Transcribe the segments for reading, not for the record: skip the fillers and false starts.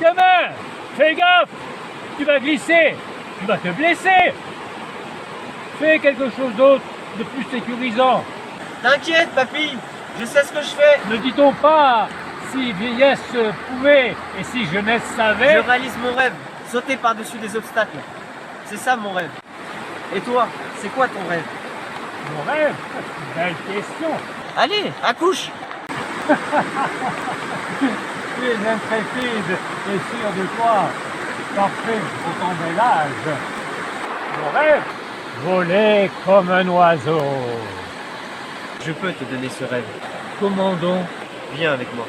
gamin, fais gaffe. Tu vas glisser, tu vas te blesser. Fais quelque chose d'autre, de plus sécurisant. T'inquiète, papy, je sais ce que je fais. Ne dit-on pas si vieillesse pouvait et si jeunesse savait? Je réalise mon rêve, sauter par-dessus des obstacles. C'est ça mon rêve. Et toi, c'est quoi ton rêve? Mon rêve? Belle question. Allez, accouche. Tu es intrépide et sûr de toi. Parfait pour ton bel âge. Mon rêve? Voler comme un oiseau. Je peux te donner ce rêve. Comment donc? Viens avec moi.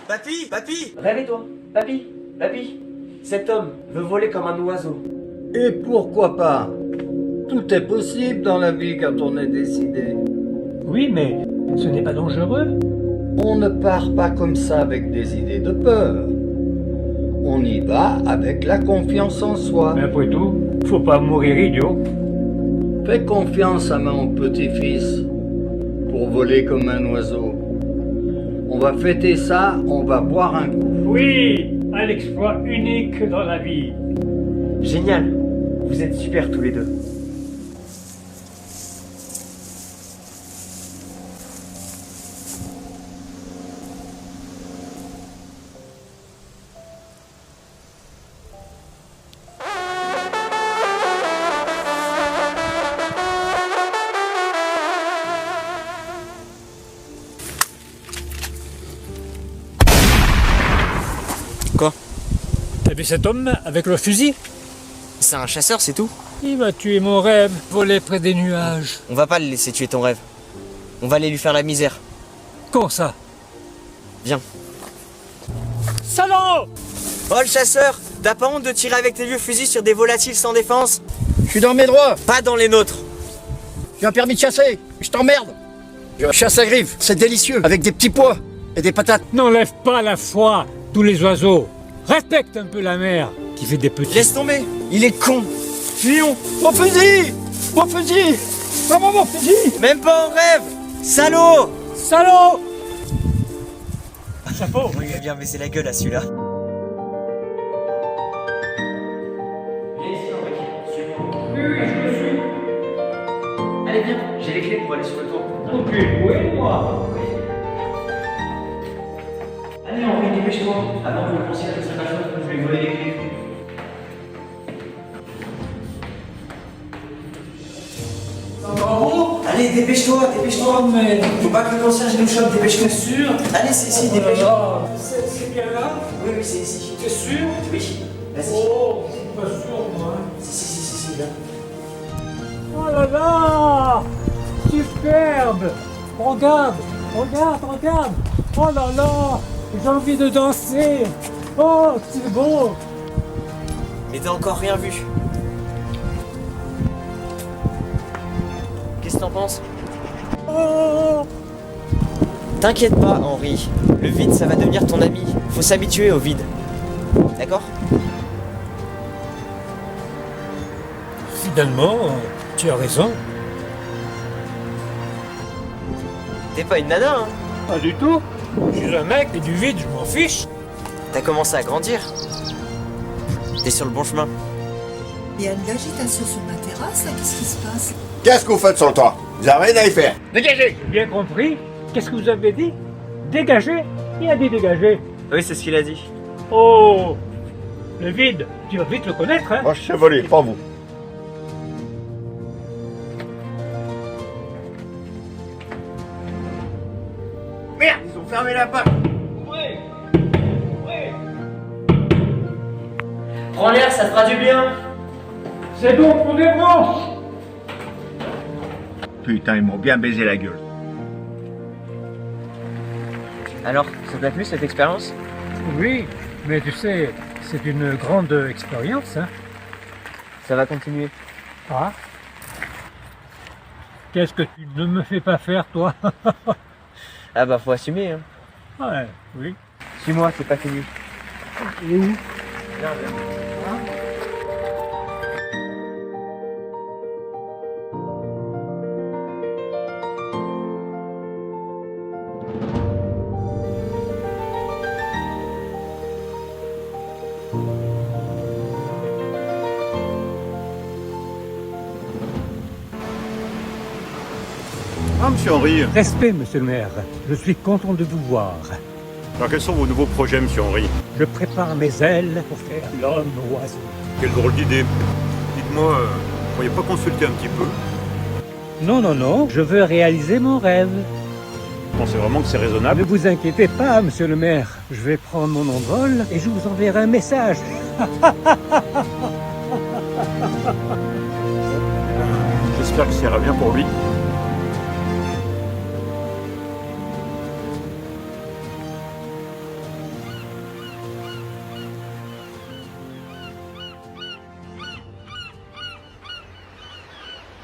Papy, papy, réveille-toi. Papy, papy. Cet homme veut voler comme un oiseau. Et pourquoi pas? Tout est possible dans la vie quand on est décidé. Oui, mais ce n'est pas dangereux. On ne part pas comme ça avec des idées de peur. On y va avec la confiance en soi. Mais après tout, faut pas mourir idiot. Fais confiance à mon petit-fils pour voler comme un oiseau. On va fêter ça, on va boire un coup. Oui, un exploit unique dans la vie. Génial. Vous êtes super tous les deux. Quoi? T'as vu cet homme avec le fusil? C'est un chasseur, c'est tout. Il va tuer mon rêve, voler près des nuages. On va pas le laisser tuer ton rêve. On va aller lui faire la misère. Comment ça? Viens. Salaud! Oh le chasseur, t'as pas honte de tirer avec tes vieux fusils sur des volatiles sans défense? Je suis dans mes droits. Pas dans les nôtres. J'ai un permis de chasser. Je t'emmerde. Je chasse à griffe. C'est délicieux. Avec des petits pois et des patates. N'enlève pas la foi, tous les oiseaux. Respecte un peu la mer qui fait des petits. Laisse tomber. Il est con. Fuyons. Mon fusil! Mon fusil! Maman, mon fusil! Même pas en rêve. Salaud. Salaud! Chapeau! Il va bien baisser la gueule à celui-là. Oui, je le suis. Allez viens, j'ai les clés pour aller sur le toit. Donc tu es doué, moi. Allez Henri, dépêche-toi. Avant que le concierge ne s'aperçoive que je vais voler les clés. Allez, dépêche-toi, dépêche-toi. Oh, mais. Faut pas que le concierge nous chope, dépêche-toi. Sûr? Allez, c'est ici, dépêche-toi. C'est bien là? Oui, oui, c'est ici. T'es sûr? Oui, vas-y. Oh, je suis pas sûr, moi. Si, viens. Oh là là! Superbe! Regarde! Regarde! Oh là là! J'ai envie de danser! Oh, c'est beau! Mais t'as encore rien vu. Qu'est-ce que t'en penses? Oh! T'inquiète pas, Henri. Le vide, ça va devenir ton ami. Faut s'habituer au vide. D'accord? Finalement, tu as raison. T'es pas une nana, hein? Pas du tout. Je suis un mec et du vide, je m'en fiche. T'as commencé à grandir. T'es sur le bon chemin. Il y a de l'agitation sur ma terrasse, là, qu'est-ce qui se passe? Qu'est-ce que vous faites sur le toit? Vous avez rien à y faire. Dégagez! J'ai bien compris. Qu'est-ce que vous avez dit? Dégagez? Il a dit dégager. Oui, c'est ce qu'il a dit. Oh! Le vide, tu vas vite le connaître, hein? Moi, je sais voler, pas vous. Merde, ils ont fermé la porte. Prends l'air, ça te fera du bien. C'est bon pour des branches! Putain, ils m'ont bien baisé la gueule. Alors, ça t'a plu cette expérience? Oui, mais tu sais, c'est une grande expérience, hein? Ça va continuer. Ah? Qu'est-ce que tu ne me fais pas faire, toi? Ah bah faut assumer, hein. Ouais, oui. Suis-moi, c'est pas fini. Et où? Viens, viens. Ah, monsieur Henry. Respect, monsieur le maire. Je suis content de vous voir. Alors, quels sont vos nouveaux projets, monsieur Henry? Je prépare mes ailes pour faire l'homme oiseau. Quelle drôle d'idée. Dites-moi, vous pourriez pas consulter un petit peu? Non, non, non, je veux réaliser mon rêve. Vous pensez vraiment que c'est raisonnable? Ne vous inquiétez pas, monsieur le maire. Je vais prendre mon envol et je vous enverrai un message. J'espère que ça ira bien pour lui.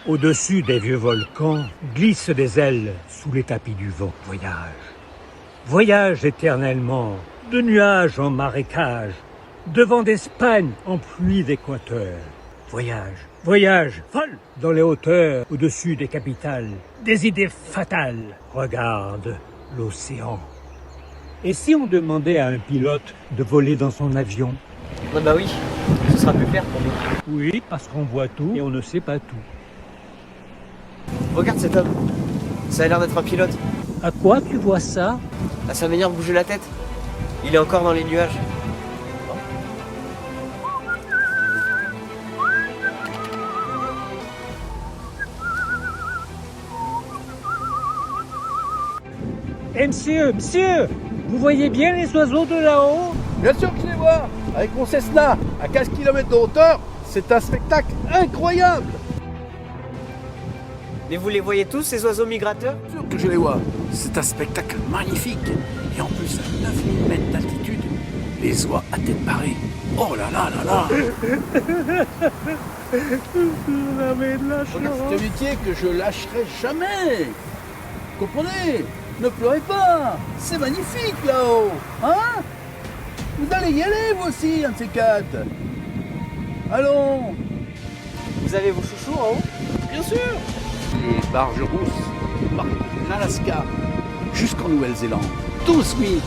Au-dessus des vieux volcans glissent des ailes sous les tapis du vent. Voyage. Voyage éternellement, de nuages en marécage, de vent d'Espagne en pluie d'équateur. Voyage. Voyage folle dans les hauteurs, au-dessus des capitales. Des idées fatales. Regarde l'océan. Et si on demandait à un pilote de voler dans son avion? Ah bah oui, ce sera plus clair pour nous. Oui, parce qu'on voit tout et on ne sait pas tout. Regarde cet homme. Ça a l'air d'être un pilote. À quoi tu vois ça? À sa manière de bouger la tête. Il est encore dans les nuages. Eh monsieur, vous voyez bien les oiseaux de là-haut? Bien sûr que je les vois. Avec mon Cessna, à 15 km de hauteur, c'est un spectacle incroyable. Mais vous les voyez tous, ces oiseaux migrateurs? Bien sûr que je les vois. C'est un spectacle magnifique. Et en plus, à 9000 mètres d'altitude, les oies à tête barrée. Oh là là là là. Vous avez de la chance. C'est un métier que je lâcherai jamais. Comprenez? Ne pleurez pas. C'est magnifique là-haut. Hein? Vous allez y aller, vous aussi, un de ces quatre. Allons. Vous avez vos chouchous en haut? Bien sûr. Les barges rousses partent de l'Alaska jusqu'en Nouvelle-Zélande. 12 000 km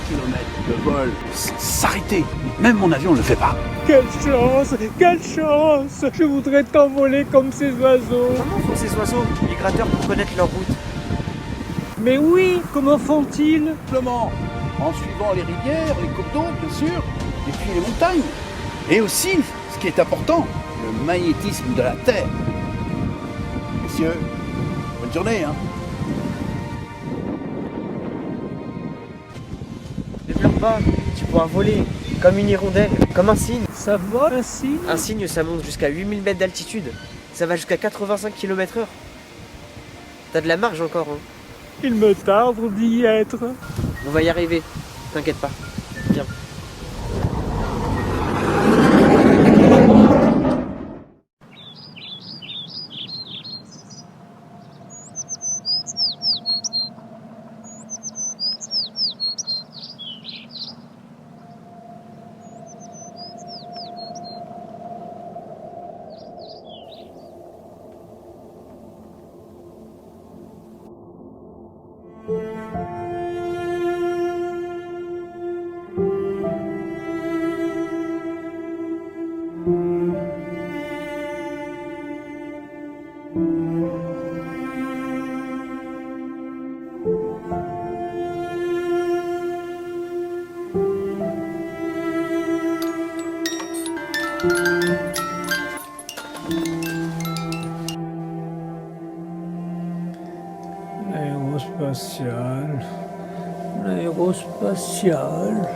de vol sans s'arrêter. Même mon avion ne le fait pas. Quelle chance! Quelle chance! Je voudrais t'envoler comme ces oiseaux. Comment font ces oiseaux migrateurs pour connaître leur route? Mais oui, comment font-ils? Simplement en suivant les rivières, les cours d'eau, bien sûr, et puis les montagnes. Et aussi, ce qui est important, le magnétisme de la Terre. Messieurs, bonne journée, hein. Ne pleure pas, tu pourras voler, comme une hirondelle, comme un cygne. Ça vole ainsi? Un cygne, ça monte jusqu'à 8000 mètres d'altitude. Ça va jusqu'à 85 km/h. T'as de la marge encore, hein. Il me tarde d'y être. On va y arriver, t'inquiète pas. Viens. L'aérospatiale. L'aérospatiale.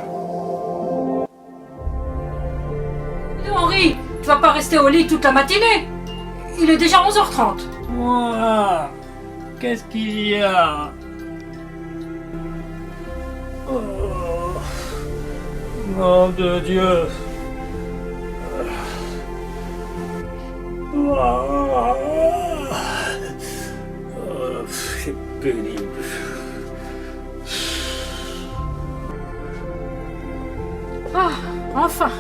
Henri, tu vas pas rester au lit toute la matinée. Il est déjà 11h30. Moi, qu'est-ce qu'il y a? Oh, nom de Dieu. C'est pénible. Ah, enfin.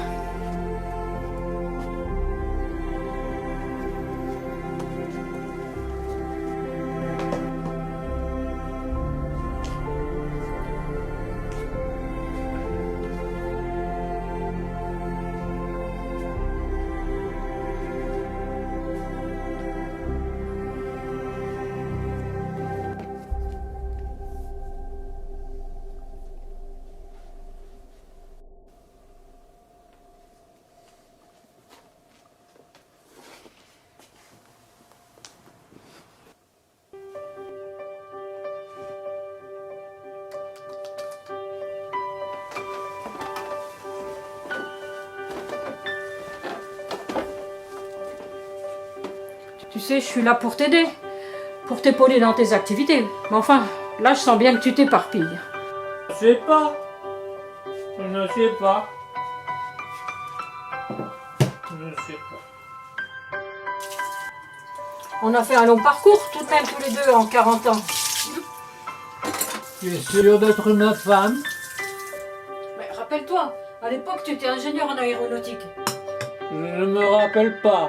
sais, je suis là pour t'aider, pour t'épauler dans tes activités. Mais enfin, là, je sens bien que tu t'éparpilles. Je sais pas. Je ne sais pas. Je ne sais pas. On a fait un long parcours, tout de même, tous les deux, en 40 ans. Tu es sûr d'être ma femme? Mais rappelle-toi, à l'époque, tu étais ingénieur en aéronautique. Je ne me rappelle pas.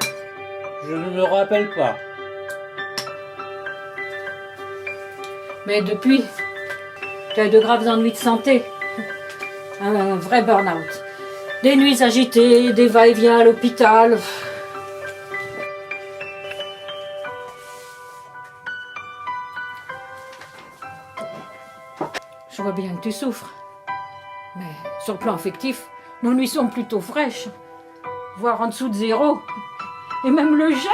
Je ne me rappelle pas. Mais depuis, tu as eu de graves ennuis de santé. Un vrai burn-out. Des nuits agitées, des va-et-vient à l'hôpital. Je vois bien que tu souffres. Mais sur le plan affectif, nos nuits sont plutôt fraîches. Voire en dessous de 0. Et même le gel.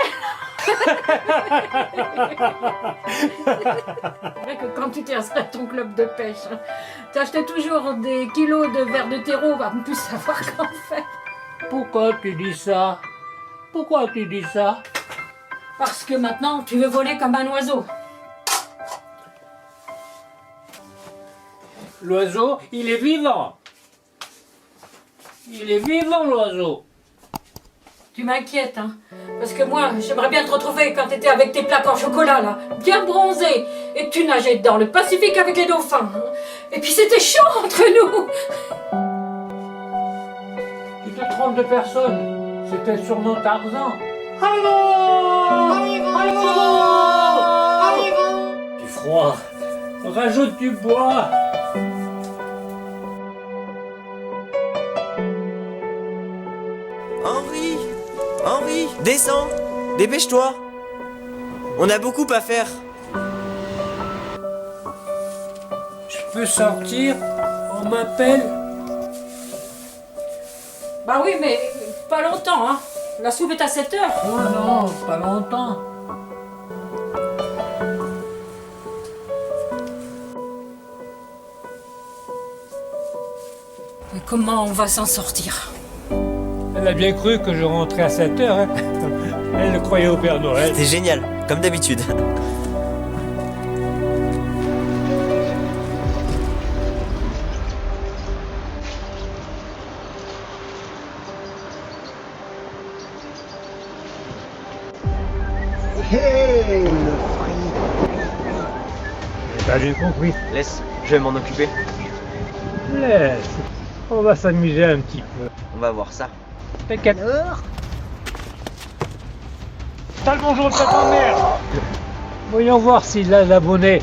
C'est vrai que quand tu t'es inscrit à ton club de pêche, t'achetais toujours des kilos de verre de terreau, on va plus savoir qu'en faire. Pourquoi tu dis ça? Pourquoi tu dis ça? Parce que maintenant, tu veux voler comme un oiseau. L'oiseau, il est vivant. Il est vivant, l'oiseau. Tu m'inquiètes, hein. Parce que moi, j'aimerais bien te retrouver quand t'étais avec tes plaques en chocolat, là, bien bronzé, et que tu nageais dans le Pacifique avec les dauphins. Hein. Et puis c'était chaud entre nous. Tu te trompes de personne. C'était sûrement Tarzan. Allô! Du froid. Rajoute du bois. Henri, descends! Dépêche-toi! On a beaucoup à faire. Je peux sortir? On m'appelle? Bah oui, mais pas longtemps, hein. La soupe est à 7h. Oh non, pas longtemps. Mais comment on va s'en sortir? Elle a bien cru que je rentrais à 7h. Hein. Elle le croyait au Père Noël. C'est génial, comme d'habitude. T'as bien compris. Laisse, je vais m'en occuper. Laisse. On va s'amuser un petit peu. On va voir ça. T'inquiète. T'as le bonjour de ta grand-mère. Voyons voir s'il a l'abonné.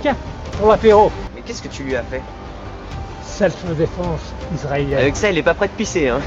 Tiens, pour l'apéro. Mais qu'est-ce que tu lui as fait? Self-défense israélienne. Avec ça, il est pas prêt de pisser, hein.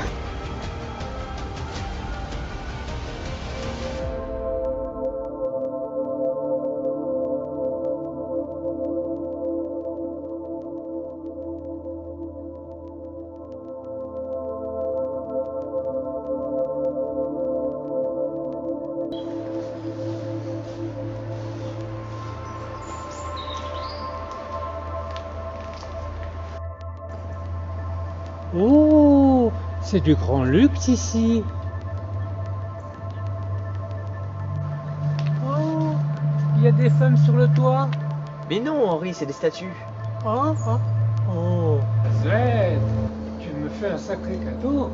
Oh, c'est du grand luxe ici. Oh, il y a des femmes sur le toit. Mais non, Henri, c'est des statues. Oh, oh, oh. Zed, tu me fais un sacré cadeau.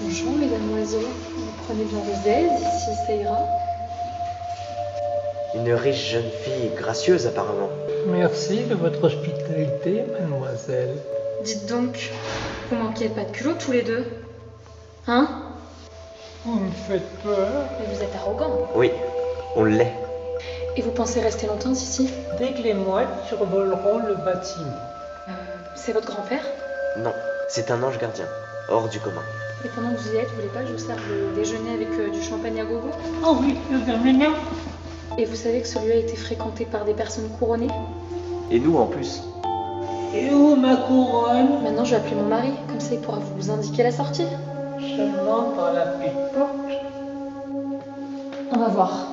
Bonjour mesdames oiseaux, vous prenez bien vos aises, ici ça ira. Une riche jeune fille gracieuse apparemment. Merci de votre hospitalité, mademoiselle. Dites donc, vous manquez pas de culot tous les deux? Hein? Vous me faites peur. Mais vous êtes arrogant. Oui, on l'est. Et vous pensez rester longtemps ici? Dès que les mouettes survoleront le bâtiment. C'est votre grand-père? Non, c'est un ange gardien, hors du commun. Et pendant que vous y êtes, vous voulez pas que je vous serve le déjeuner avec du champagne à gogo? Oh oui, le terminal. Et vous savez que celui-là a été fréquenté par des personnes couronnées? Et nous en plus. Et où ma couronne? Maintenant, je vais appeler mon mari, comme ça il pourra vous indiquer la sortie. Seulement par la petite porte. On va voir.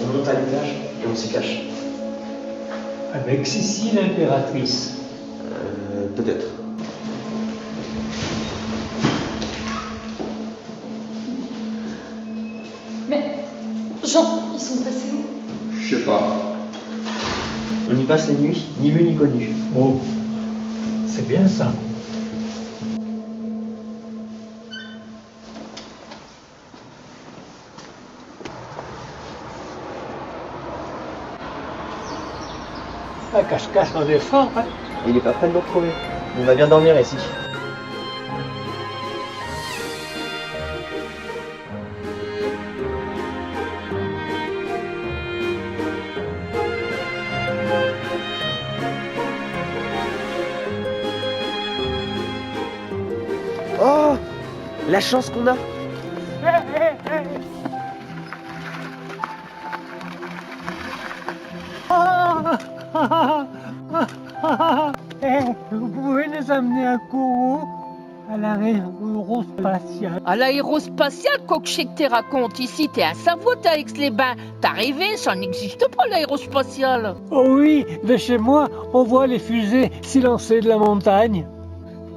On monte à l'étage et on s'y cache. Avec Sissi l'impératrice. Peut-être. Mais, Jean, ils sont passés où? Je sais pas. On y passe la nuit, ni vu ni connu. Oh, c'est bien ça. La cache-cache en est fort, hein. Il est pas prêt de nous retrouver. On va bien dormir ici. Oh, la chance qu'on a. Vous pouvez nous amener à Kourou, à l'aérospatiale. À l'aérospatiale, quoi que je sais que tu racontes ici, t'es à Savoie, t'es à Aix-les-Bains. T'as rêvé, ça n'existe pas l'aérospatiale. Oh oui, de chez moi, on voit les fusées s'élancer de la montagne.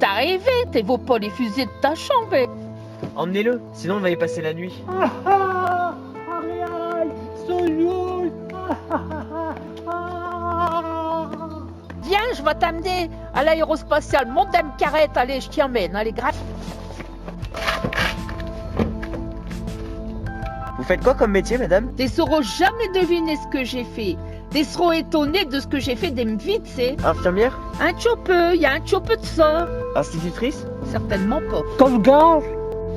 T'as rêvé, t'es vaut pas les fusées de ta chambre. Emmenez-le, sinon on va y passer la nuit. Ariel, Soyouz. Viens, je vais t'amener à l'aérospatiale. Monte dans une carrette, allez, je t'y emmène. Allez, grâce. Vous faites quoi comme métier, madame? T'es sauras jamais deviner ce que j'ai fait. T'es trop étonné de ce que j'ai fait des vite, c'est. Infirmière? Un peu, y a un peu de ça. Institutrice? Certainement pas. Colgate.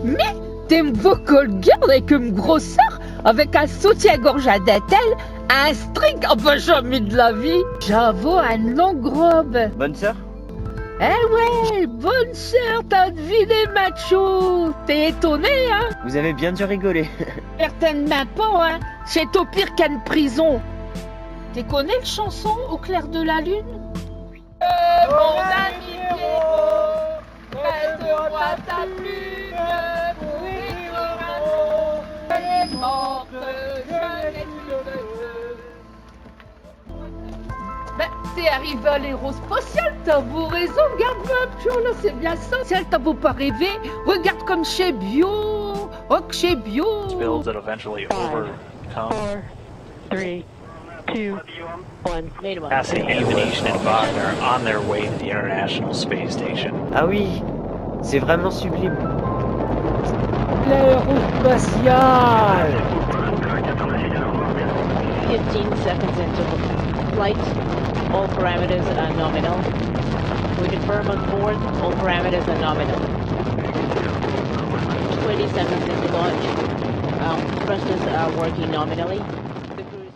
Mais t'es une beau Colgate avec une grosseur, avec un soutien-gorge à dentelle, un string, oh ben jamais de la vie. J'avoue, un long robe. Bonne sœur? Eh ouais, bonne sœur, t'as deviné macho. T'es étonné, hein? Vous avez bien dû rigoler. Certainement pas, hein. C'est au pire qu'une prison. Tu connais le chanson Au clair de la lune? Mon ami Pierrot, prête-moi ta plume pour écrire un mot. Elle est morte, je n'ai plus de feu. Ben, t'es arrivé à l'aérospatiale, t'as beau raison, regarde-moi, là, c'est bien ça. Si elle t'a beau pas rêvé, regarde comme chez Bio, oh, chez Bio. Spills that eventually overcome. 3, 2, 1. Cassidy, Venetian, and Wagner on their way to the International Space Station. Ah oui, c'est vraiment sublime. L'aérospatiale. 15 seconds into flight. All parameters are nominal. We confirm on board. All parameters are nominal. 20 seconds into launch. Thrusters are working nominally. The cruise.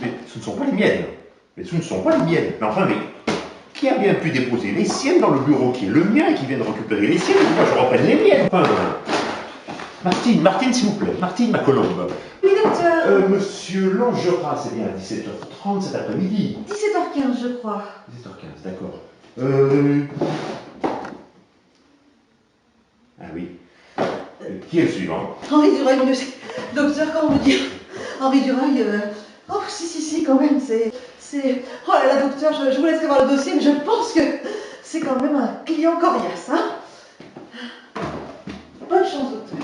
Mais ce ne sont pas les miennes. Mais ce ne sont pas les miennes. Mais enfin, mais qui a bien pu déposer les siennes dans le bureau qui est le mien et qui vient de récupérer les siennes et que moi je reprenne les miennes? Enfin, Martine, s'il vous plaît. Martine, ma colombe. Oui, docteur. Monsieur Langeras, c'est bien à 17h30 cet après-midi. 17h15, je crois. 17h15, d'accord. Ah oui. Qui est le suivant? Henri Durail, docteur, comment vous dire? Henri Durail, Oh, si, quand même, c'est... Oh là là, docteur, je vous laisserai voir le dossier, mais je pense que c'est quand même un client coriace, hein. Bonne chance, docteur.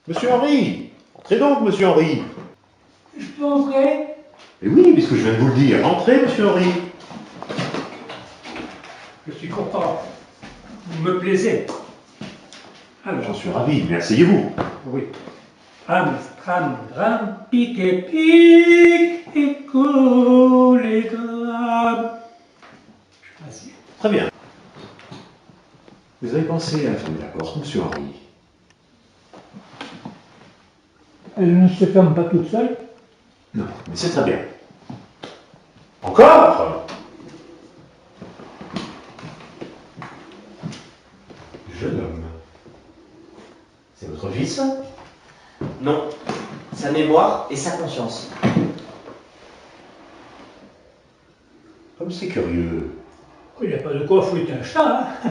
Monsieur Henry! Entrez donc, monsieur Henry! Je peux entrer? Et oui, puisque je viens de vous le dire. Entrez, monsieur Henry! Je suis content. Vous me plaisez. Alors, J'en suis ravi, mais asseyez-vous. oui. Amstram, dram, pique et pique, et coule et drame. Je suis assis. Très bien. Vous avez pensé à la fermer la porte, monsieur Henry? Elle ne se ferme pas toute seule? Non, mais c'est très bien. Encore? Jeune homme. C'est votre fils? Non. Sa mémoire et sa conscience. Comme c'est curieux. Il n'y a pas de quoi fouetter un chat, hein.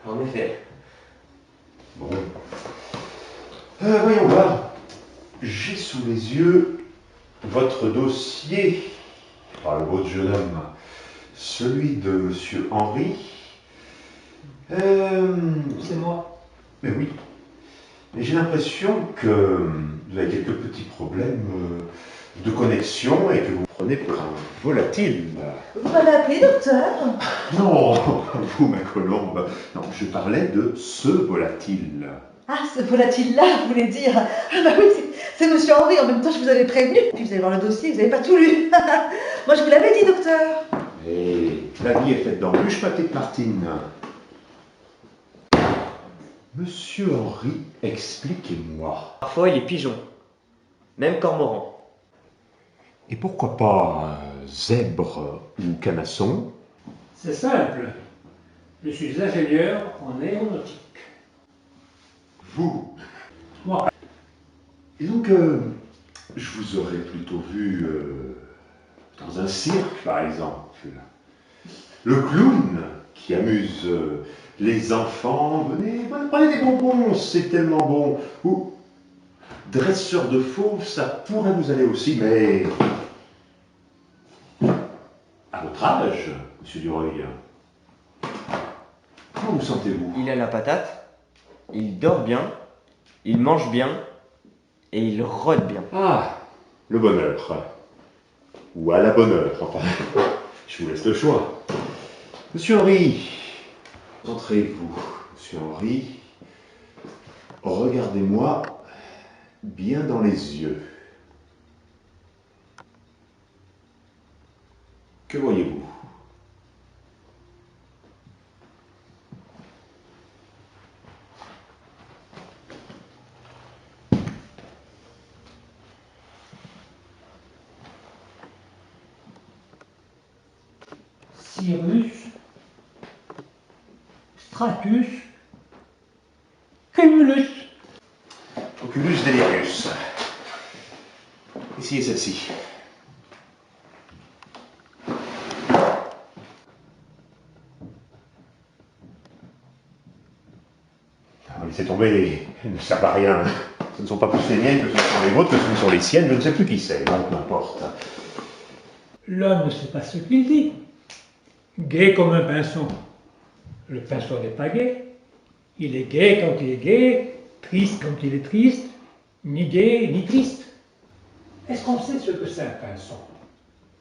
En effet. Bon. Voyons voir. J'ai sous les yeux votre dossier. Par le vôtre jeune homme. Celui de monsieur Henry. C'est moi. Mais oui. Mais j'ai l'impression que vous avez quelques petits problèmes de connexion et que vous prenez pour un volatile. Vous m'avez appelé, docteur? Non, vous, ma colombe. Non, je parlais de ce volatile. Ah, ce volatile-là, vous voulez dire? Ah bah oui, c'est monsieur Henry, en même temps je vous avais prévenu. Puis vous allez voir le dossier, vous n'avez pas tout lu. Moi je vous l'avais dit, docteur. Et la vie est faite d'embûches, ma petite Martine. Monsieur Henry, expliquez-moi. Parfois, il est pigeon. Même cormoran. Et pourquoi pas zèbre ou canasson? C'est simple. Je suis ingénieur en aéronautique. Vous? Moi. Et donc, je vous aurais plutôt vu dans un cirque, par exemple. Le clown qui amuse les enfants. Venez, prenez des bonbons, c'est tellement bon. Ou dresseur de fauves, ça pourrait vous aller aussi, mais à votre âge, monsieur Duroy, comment vous sentez-vous? Il a la patate, il dort bien, il mange bien, et il rôde bien. Ah, le bonheur. Ou à la bonne heure, enfin. Je vous laisse le choix. Monsieur Henry, concentrez-vous. Monsieur Henry, regardez-moi bien dans les yeux. Que voyez-vous? Cyrus, Stratus, Cumulus. Oculus delirius. Ici et celle-ci. Laissez tomber, elles ne servent à rien. Ce ne sont pas plus les miennes que ce sont les vôtres, que ce ne sont les siennes, je ne sais plus qui c'est, donc n'importe. L'homme ne sait pas ce qu'il dit. Gai comme un pinson. Le pinson n'est pas gai. Il est gai quand il est gai, triste quand il est triste, ni gai ni triste. Est-ce qu'on sait ce que c'est un pinson?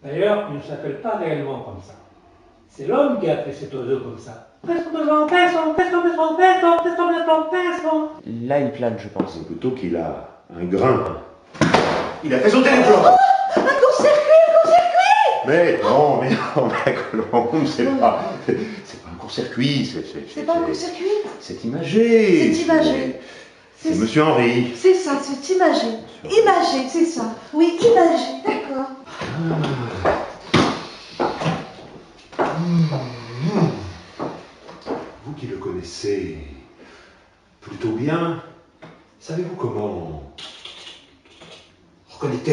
D'ailleurs, il ne s'appelle pas réellement comme ça. C'est l'homme qui a fait cet oiseau comme ça. Là, il plane, je pense. C'est plutôt qu'il a un grain. Il a fait sauter les cloches. Un court-circuit. Mais non, ma colombe, c'est pas un court-circuit, C'est pas un court-circuit? c'est imagé. C'est imagé. C'est monsieur Henry. C'est ça, c'est imagé. Imagé, c'est ça. Oui, imagé, d'accord. Vous qui le connaissez plutôt bien, savez-vous comment reconnaître?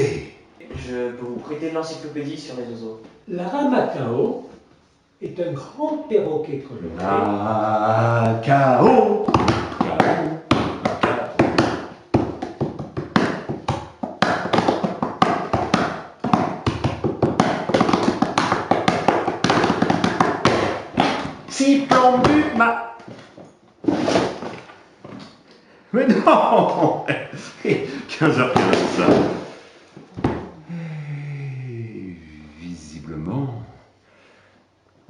Je peux vous prêter l'encyclopédie sur les oiseaux. L'aramacao est un grand perroquet coloré. Ah, K.O. Mais non 15h15, ça. Visiblement,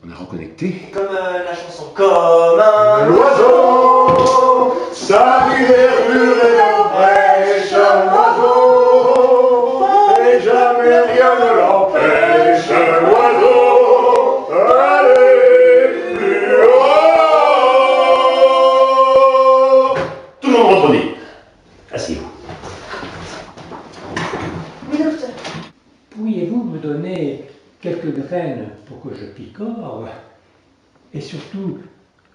on a reconnecté. Comme la chanson. Comme un L'oiseau, sa verdure est la fraîche, un oiseau, et jamais rien ne l'empêche, l'oiseau, allez plus haut. Tout le monde rentre au lit. Asseyez-vous. Oui, docteur. Pourriez-vous me donner quelques graines pour que je picore et surtout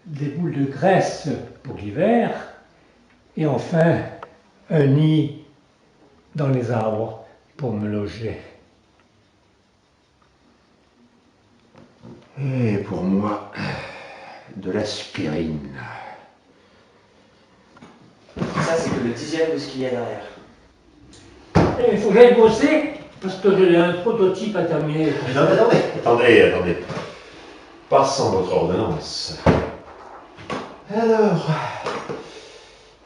des boules de graisse pour l'hiver et enfin un nid dans les arbres pour me loger. Et pour moi, de l'aspirine. Ça, c'est que le 10e de ce qu'il y a derrière. Il faut que j'aille bosser parce que j'ai un prototype à terminer. Attendez. Passons votre ordonnance. Alors,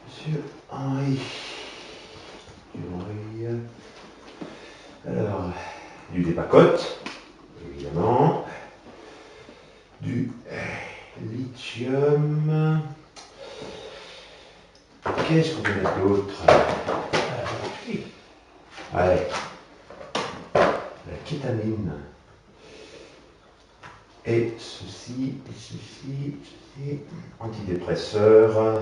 Monsieur Henri. Alors, du dépacote, évidemment. Du lithium. Qu'est-ce qu'on peut mettre d'autre? Allez. La kétamine. Et ceci, antidépresseur.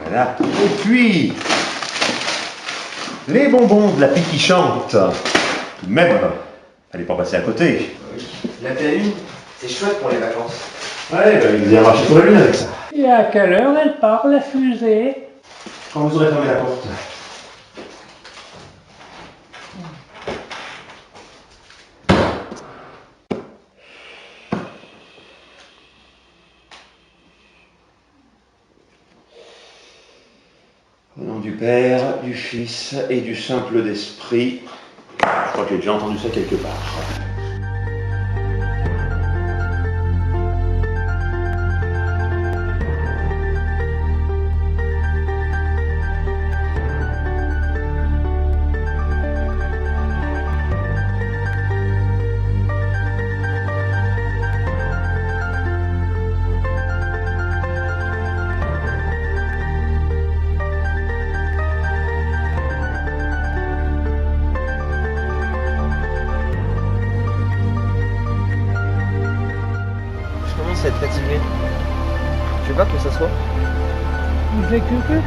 Voilà. Et puis, les bonbons de la pétichante. Tout de même, fallait pas passer à côté. La pleine lune, c'est chouette pour les vacances. Ouais, bah, il vient marcher sur la lune avec ça. Et à quelle heure elle part, la fusée? Quand vous aurez fermé la porte. Au nom du Père, du Fils et du simple d'Esprit. Je crois que j'ai déjà entendu ça quelque part. Être fatigué. Tu veux pas que ça soit? Vous êtes que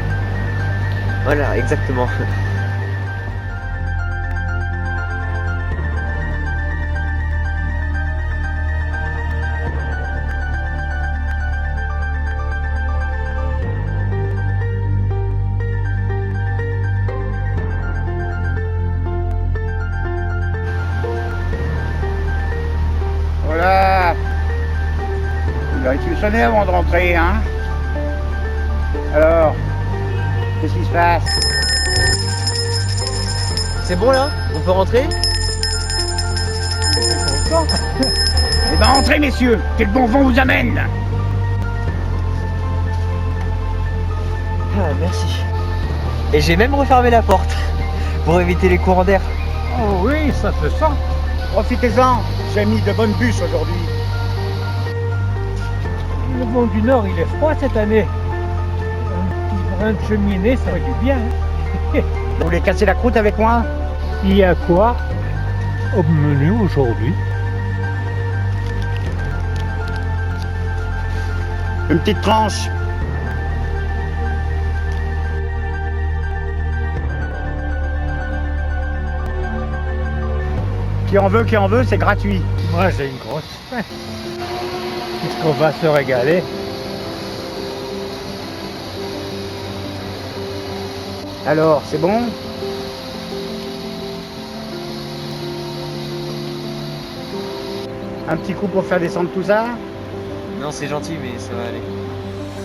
Voilà, exactement. Voilà. Vous avez tout sonné avant de rentrer, hein? Alors, qu'est-ce qui se passe? C'est bon là? On peut rentrer? Eh ben entrez, messieurs, que le bon vent vous amène. Ah, merci. Et j'ai même refermé la porte pour éviter les courants d'air. Oh oui, ça se sent. Profitez-en, j'ai mis de bonnes bûches aujourd'hui. Le vent du Nord, il est froid cette année. Un petit brin de cheminée, ça ferait du bien. Vous voulez casser la croûte avec moi? Il y a quoi au menu aujourd'hui? Une petite tranche. Qui en veut, c'est gratuit. Moi, j'ai une grosse faim. Puisqu'on va se régaler. Alors, c'est bon? Un petit coup pour faire descendre tout ça? Non, c'est gentil, mais ça va aller.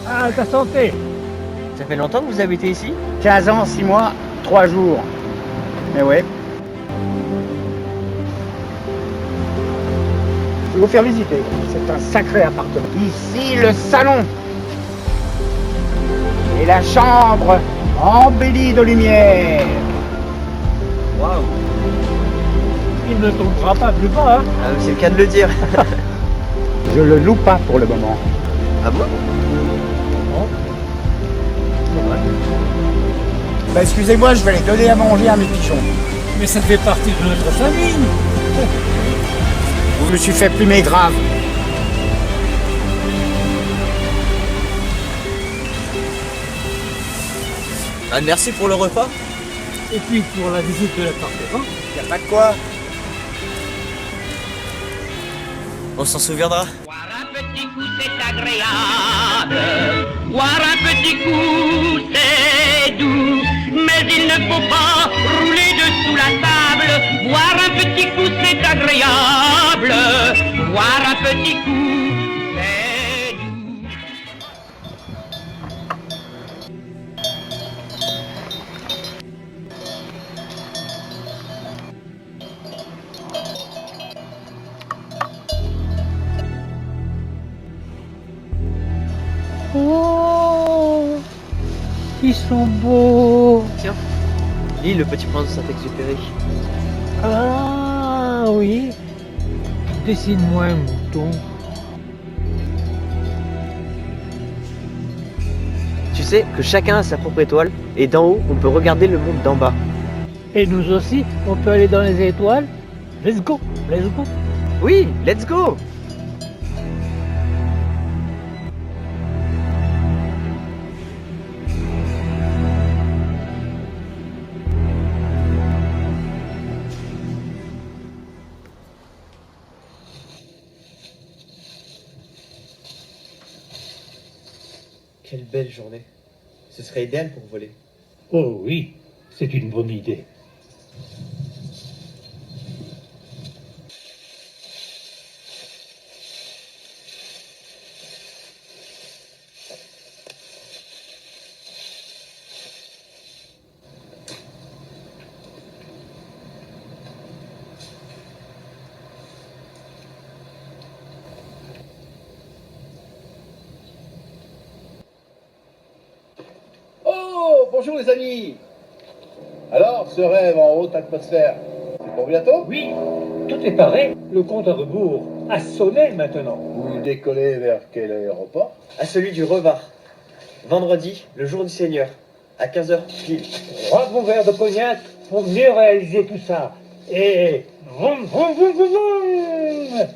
Ah, ta santé! Ça fait longtemps que vous habitez ici? 15 ans, 6 mois, 3 jours. Mais ouais. Je vais vous faire visiter. C'est un sacré appartement. Ici, le salon. Et la chambre embellie de lumière. Waouh. Il ne tombera pas plus bas, hein. Ah, c'est le cas de le dire. Je le loue pas pour le moment. Ah bon? Bah, excusez-moi, je vais les donner à manger à mes pigeons. Mais ça fait partie de notre famille. Je me suis fait plumer grave. Ah, merci pour le repas. Et puis pour la visite de l'appartement. Y a pas de quoi. On s'en souviendra. Boire un petit coup, c'est agréable. Boire un petit coup, c'est doux. Mais il ne faut pas rouler dessous la table. Boire un petit coup, c'est agréable. Boire un petit coup, c'est doux. Oh, ils sont beaux. Tiens, lis Le Petit Prince de Saint-Exupéry. Ah oui. Dessine-moi un mouton. Tu sais que chacun a sa propre étoile, et d'en haut, on peut regarder le monde d'en bas. Et nous aussi, on peut aller dans les étoiles. Let's go, let's go. Oui, let's go! Quelle belle journée. Ce serait idéal pour voler. Oh oui, c'est une bonne idée. Oh, bonjour les amis. Alors, ce rêve en haute atmosphère, c'est pour bientôt? Oui, tout est paré. Le compte à rebours a sonné maintenant. Vous décollez vers quel aéroport? À celui du Revard. Vendredi, le jour du Seigneur. À 15h pile. Trois gros verres de cognac pour mieux réaliser tout ça. Et vroom, vroom, vroom, vroom, vroom.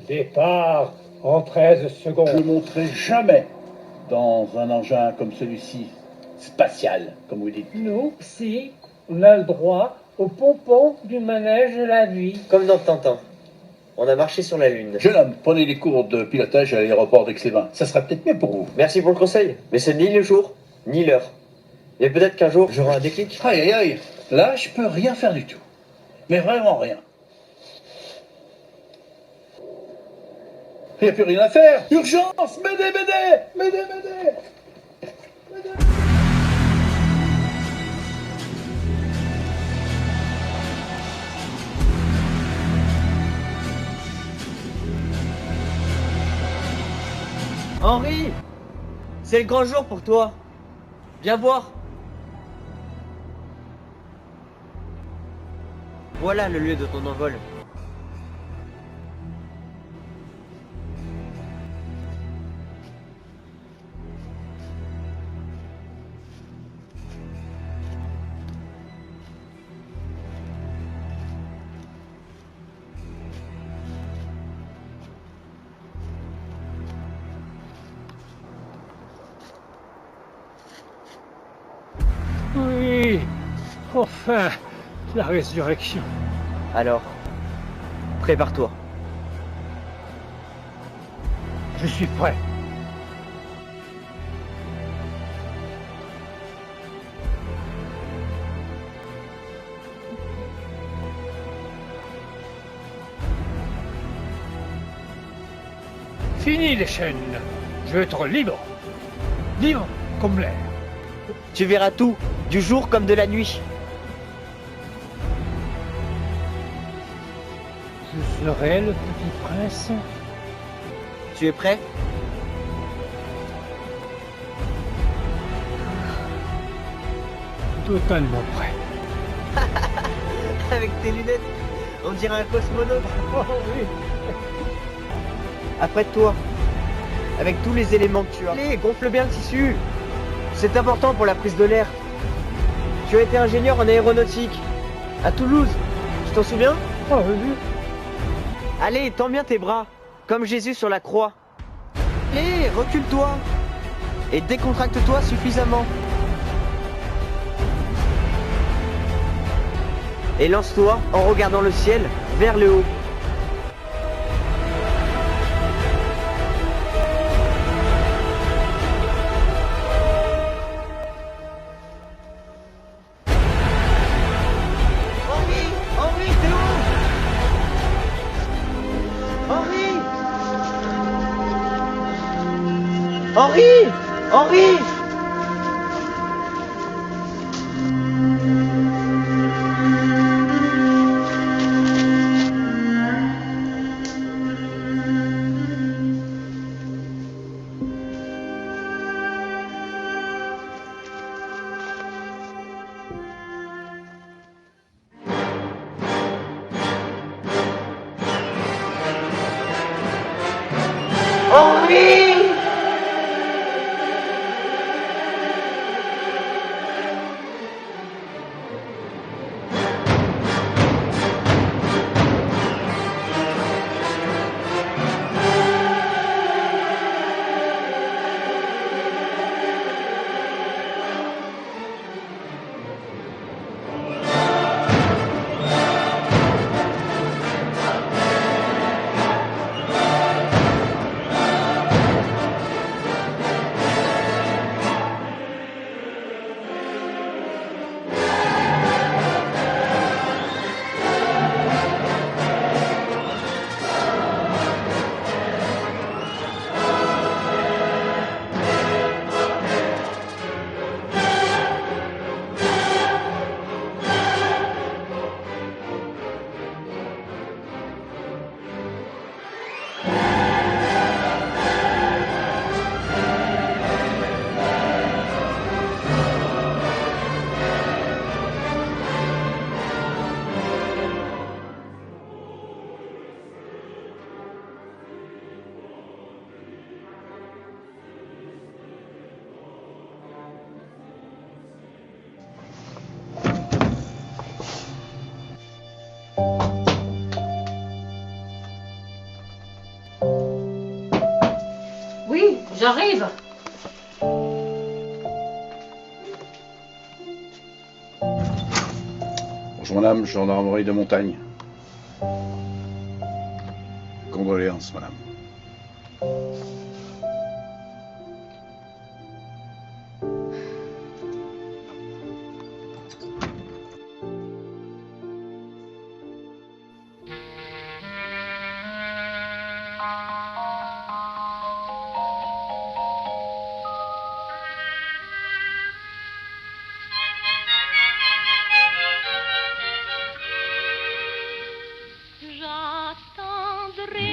Départ en 13 secondes. Je ne monterai jamais dans un engin comme celui-ci, spatial, comme vous dites. Nous, si, on a le droit au pompon du manège de la vie. Comme dans Tintin. On a marché sur la Lune. Jeune homme, prenez des cours de pilotage à l'aéroport d'Aix-les-Bains. Ça sera peut-être mieux pour vous. Merci pour le conseil, mais c'est ni le jour, ni l'heure. Mais peut-être qu'un jour, j'aurai un déclic. Aïe, aïe, aïe. Là, je peux rien faire du tout. Mais vraiment rien. Il n'y a plus rien à faire. Urgence! M'aider, m'aider! M'aider, m'aider! Henri! C'est le grand jour pour toi. Viens voir. Voilà le lieu de ton envol. Oui, enfin, la résurrection. Alors, prépare-toi. Je suis prêt. Fini les chaînes. Je veux être libre. Libre comme l'air. Tu verras tout, du jour comme de la nuit. Je serai le petit prince. Tu es prêt? Totalement prêt. Avec tes lunettes, on dirait un cosmonaute. Oh oui. Après toi, avec tous les éléments que tu as. Allez, gonfle bien le tissu. C'est important pour la prise de l'air. Tu as été ingénieur en aéronautique à Toulouse. Tu t'en souviens? Oh oui. Allez, tends bien tes bras, comme Jésus sur la croix. Allez, recule-toi et décontracte-toi suffisamment. Et lance-toi en regardant le ciel vers le haut. Henri, t'es où? Henri! Oui, j'arrive. Bonjour madame, gendarmerie de montagne. Condoléances madame. J'attendrai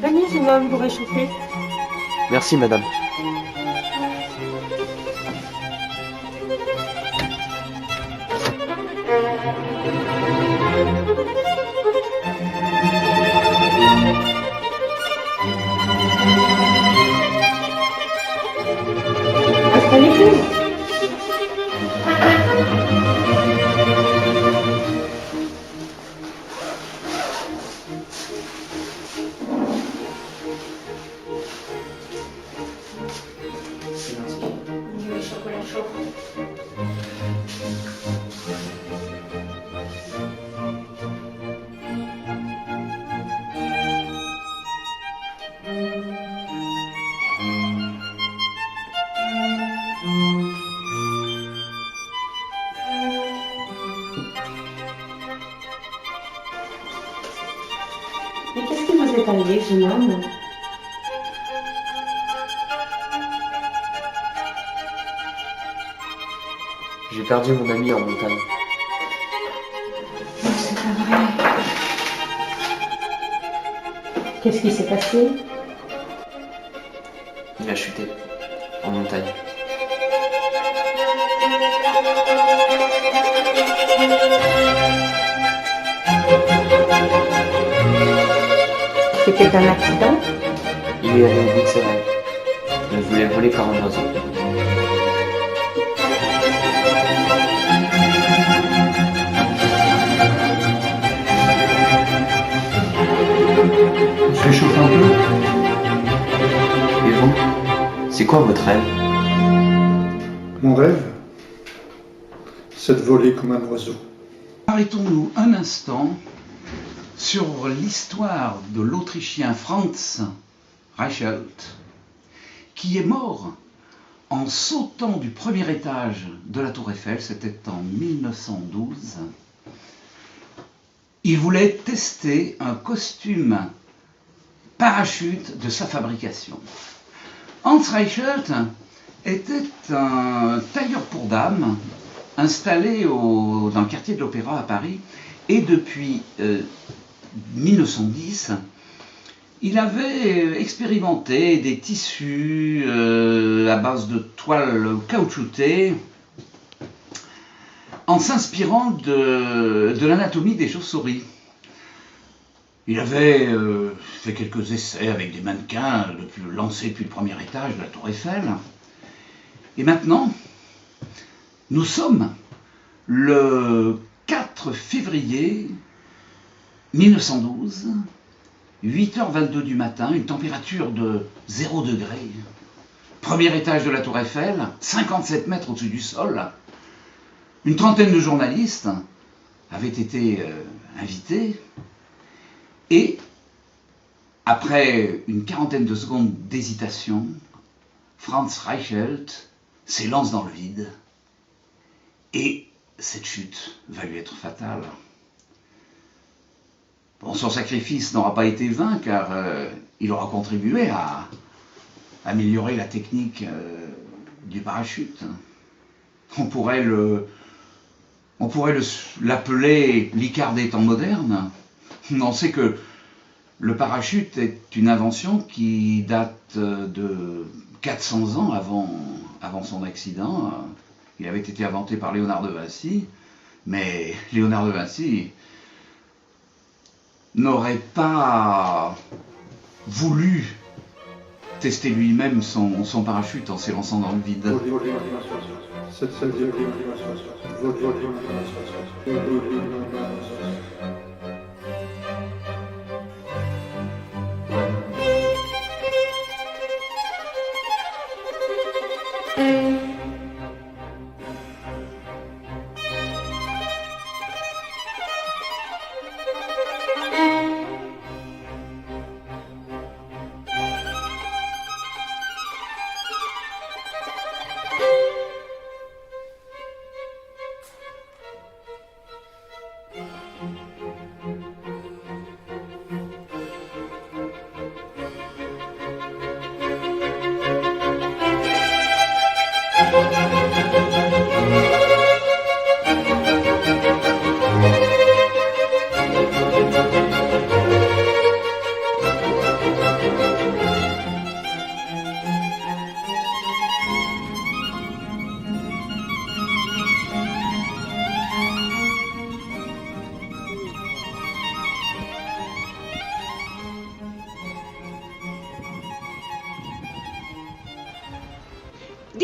Prenez ce homme pour réchauffer. Merci, madame. Installez-vous. Le chocolat chaud. Mais qu'est-ce qui vous est arrivé, jeune homme? J'ai perdu mon ami en montagne. Non, c'est pas vrai. Qu'est-ce qui s'est passé? Il a chuté en montagne. C'était un accident? Il lui avait au bout de ses rêves. Il voulait voler comme un oiseau. On se réchauffe un peu. Et vous, c'est quoi votre rêve? Mon rêve, c'est de voler comme un oiseau. Arrêtons-nous un instant sur l'histoire de l'Autrichien Franz Reichelt, qui est mort en sautant du premier étage de la Tour Eiffel, c'était en 1912. Il voulait tester un costume parachute de sa fabrication. Hans Reichelt était un tailleur pour dames installé dans le quartier de l'Opéra à Paris, et depuis 1910, il avait expérimenté des tissus à base de toile caoutchoutée en s'inspirant de l'anatomie des chauves-souris. Il avait fait quelques essais avec des mannequins lancés depuis le premier étage de la Tour Eiffel. Et maintenant, nous sommes le 4 février 1912, 8h22 du matin, une température de 0 degré. Premier étage de la Tour Eiffel, 57 mètres au-dessus du sol. Une trentaine de journalistes avaient été invités. Et, après une quarantaine de secondes d'hésitation, Franz Reichelt s'élance dans le vide. Et cette chute va lui être fatale. Bon, son sacrifice n'aura pas été vain, car il aura contribué à améliorer la technique du parachute. On pourrait l'appeler l'Icare des temps modernes. On sait que le parachute est une invention qui date de 400 ans avant son accident. Il avait été inventé par Léonard de Vinci, mais Léonard de Vinci n'aurait pas voulu tester lui-même son parachute en s'élançant dans le vide.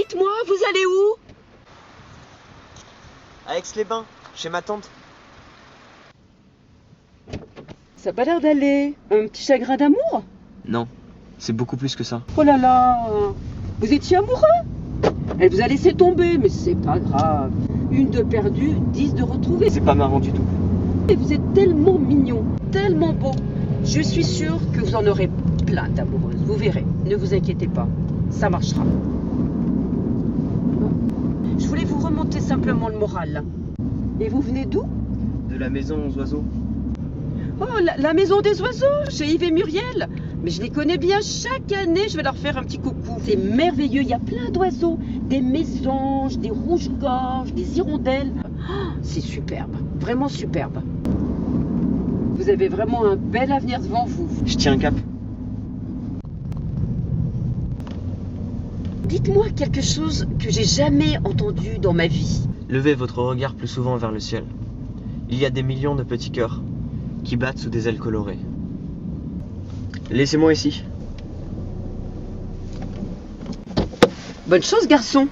Dites-moi, vous allez où? À Aix-les-Bains, chez ma tante. Ça a pas l'air d'aller. Un petit chagrin d'amour? Non, c'est beaucoup plus que ça. Oh là là, vous étiez amoureux? Elle vous a laissé tomber, mais c'est pas grave. Une de perdue, 10 de retrouvée. C'est pas marrant du tout. Et vous êtes tellement mignon, tellement beau. Je suis sûre que vous en aurez plein d'amoureuses. Vous verrez, ne vous inquiétez pas, ça marchera. Je voulais vous remonter simplement le moral, là. Et vous venez d'où? De la maison aux oiseaux. Oh, la maison des oiseaux, chez Yves et Muriel. Mais je les connais bien, chaque année, je vais leur faire un petit coucou. C'est merveilleux, il y a plein d'oiseaux. Des mésanges, des rouges-gorges, des hirondelles. Oh, c'est superbe, vraiment superbe. Vous avez vraiment un bel avenir devant vous. Je tiens un cap. Dites-moi quelque chose que j'ai jamais entendu dans ma vie. Levez votre regard plus souvent vers le ciel. Il y a des millions de petits cœurs qui battent sous des ailes colorées. Laissez-moi ici. Bonne chose, garçon.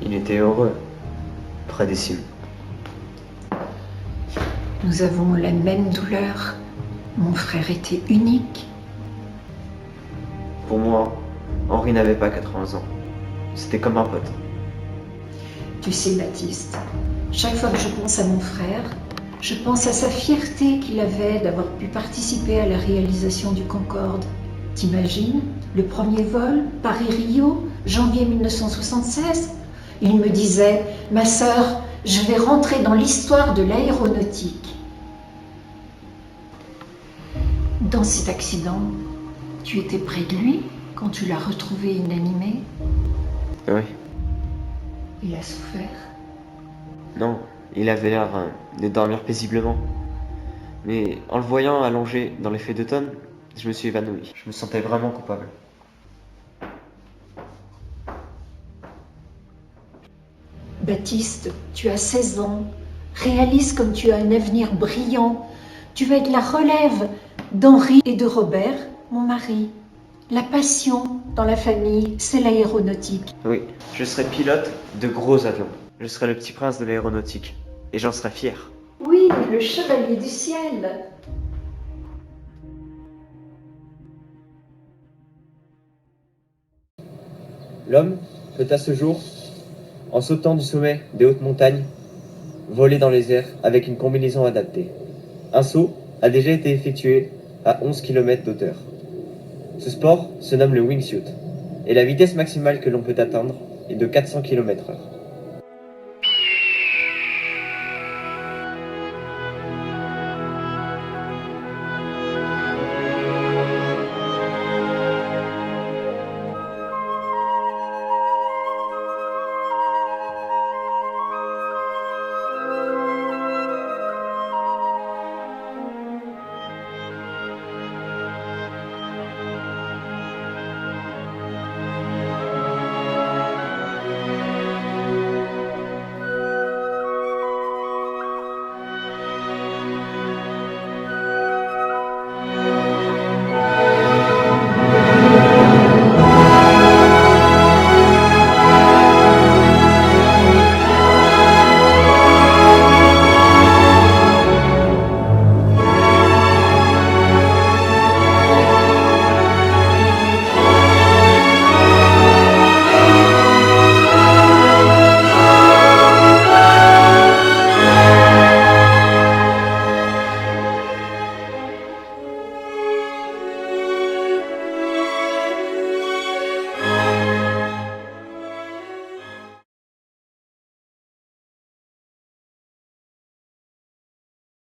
Il était heureux, près des cimes. Nous avons la même douleur. Mon frère était unique. Pour moi, Henri n'avait pas 80 ans. C'était comme un pote. Tu sais, Baptiste, chaque fois que je pense à mon frère, je pense à sa fierté qu'il avait d'avoir pu participer à la réalisation du Concorde. T'imagines, le premier vol, Paris-Rio, janvier 1976 ? Il me disait, ma sœur, je vais rentrer dans l'histoire de l'aéronautique. Dans cet accident, tu étais près de lui quand tu l'as retrouvé inanimé? Oui. Il a souffert? Non, il avait l'air de dormir paisiblement. Mais en le voyant allongé dans les feuilles d'automne, je me suis évanoui. Je me sentais vraiment coupable. Baptiste, tu as 16 ans. Réalise comme tu as un avenir brillant. Tu vas être la relève d'Henri et de Robert, mon mari. La passion dans la famille, c'est l'aéronautique. Oui, je serai pilote de gros avions. Je serai le petit prince de l'aéronautique. Et j'en serai fier. Oui, le chevalier du ciel. L'homme peut à ce jour, en sautant du sommet des hautes montagnes, voler dans les airs avec une combinaison adaptée. Un saut a déjà été effectué à 11 km d'auteur. Ce sport se nomme le wingsuit, et la vitesse maximale que l'on peut atteindre est de 400 km/h.